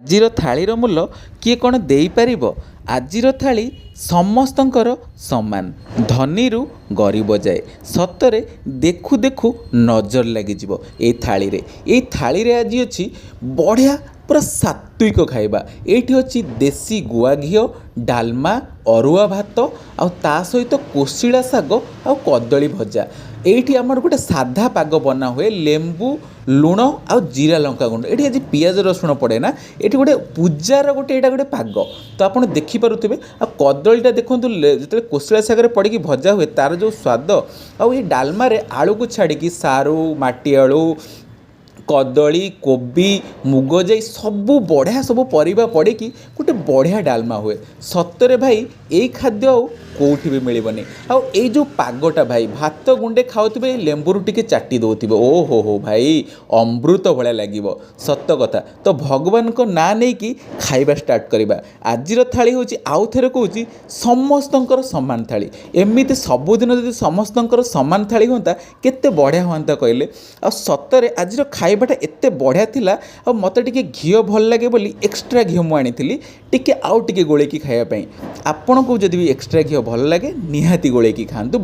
ଆଜିର ଥାଳିର ମୂଲ୍ୟ କିଏ କ'ଣ ଦେଇପାରିବ? ଆଜିର ଥାଳି ସମସ୍ତଙ୍କର ସମାନ, ଧନୀରୁ ଗରିବ ଯାଏ। ସତରେ ଦେଖୁ ଦେଖୁ ନଜର ଲାଗିଯିବ ଏଇ ଥାଳିରେ। ଏଇ ଥାଳିରେ ଆଜି ଅଛି ବଢ଼ିଆ ପୁରା ସାତ୍ତ୍ୱିକ ଖାଇବା। ଏଇଠି ଅଛି ଦେଶୀ ଗୁଆ ଘିଅ, ଡାଲମା, ଅରୁଆ ଭାତ ଆଉ ତା ସହିତ କୋଶିଳା ଶାଗ ଆଉ କଦଳୀ ଭଜା। ଏଇଠି ଆମର ଗୋଟେ ସାଧା ପାଗ ବନା ହୁଏ, ଲେମ୍ବୁ, ଲୁଣ ଆଉ ଜିରା ଲଙ୍କା ଗୁଣ୍ଡ। ଏଠି ଆଜି ପିଆଜ ରସୁଣ ପଡ଼େ ନା, ଏଠି ଗୋଟେ ପୂଜାର ଗୋଟେ ଏଇଟା ଗୋଟେ ପାଗ। ତ ଆପଣ ଦେଖିପାରୁଥିବେ। ଆଉ କଦଳୀଟା ଦେଖନ୍ତୁ, ଯେତେବେଳେ କୋଶିଳା ଶାଗରେ ପଡ଼ିକି ଭଜା ହୁଏ ତାର ଯେଉଁ ସ୍ୱାଦ, ଆଉ ଏଇ ଡାଲମାରେ ଆଳୁକୁ ଛାଡ଼ିକି ସାରୁ, ମାଟି ଆଳୁ, କଦଳୀ, କୋବି, ମୁଗ ଯାଇ ସବୁ ବଢ଼ିଆ ସବୁ ପରିବା ପଡ଼ିକି ଗୋଟେ ବଢ଼ିଆ ଡାଲମା ହୁଏ। ସତରେ ଭାଇ ଏଇ ଖାଦ୍ୟ ଆଉ କେଉଁଠି ବି ମିଳିବନି। ଆଉ ଏଇ ଯେଉଁ ପାଗଟା ଭାଇ, ଭାତ ଗୁଣ୍ଡେ ଖାଉଥିବେ, ଏଇ ଲେମ୍ବୁରୁ ଟିକେ ଚାଟି ଦେଉଥିବେ, ଓହୋ ହୋ ଭାଇ, ଅମୃତ ଭଳିଆ ଲାଗିବ। ସତ କଥା। ତ ଭଗବାନଙ୍କ ନାଁ ନେଇକି ଖାଇବା ଷ୍ଟାର୍ଟ କରିବା। ଆଜିର ଥାଳି ହେଉଛି, ଆଉ ଥରେ କହୁଛି, ସମସ୍ତଙ୍କର ସମାନ ଥାଳି। ଏମିତି ସବୁଦିନ ଯଦି ସମସ୍ତଙ୍କର ସମାନ ଥାଳି ହୁଅନ୍ତା କେତେ ବଢ଼ିଆ ହୁଅନ୍ତା କହିଲେ। ଆଉ ସତରେ ଆଜିର ଖାଇବାଟା ଏତେ ବଢ଼ିଆ ଥିଲା। ଆଉ ମୋତେ ଟିକେ ଘିଅ ଭଲ ଲାଗେ ବୋଲି ଏକ୍ସଟ୍ରା ଘିଅ ମୁଁ ଆଣିଥିଲି, ଟିକେ ଆଉ ଟିକେ ଗୋଳେଇକି ଖାଇବା ପାଇଁ। ଆପଣଙ୍କୁ ଯଦି ବି ଏକ୍ସଟ୍ରା ଘିଅ ଭଲ ଲାଗେ ନିହାତି ଗୋଳେଇକି ଖାଆନ୍ତୁ।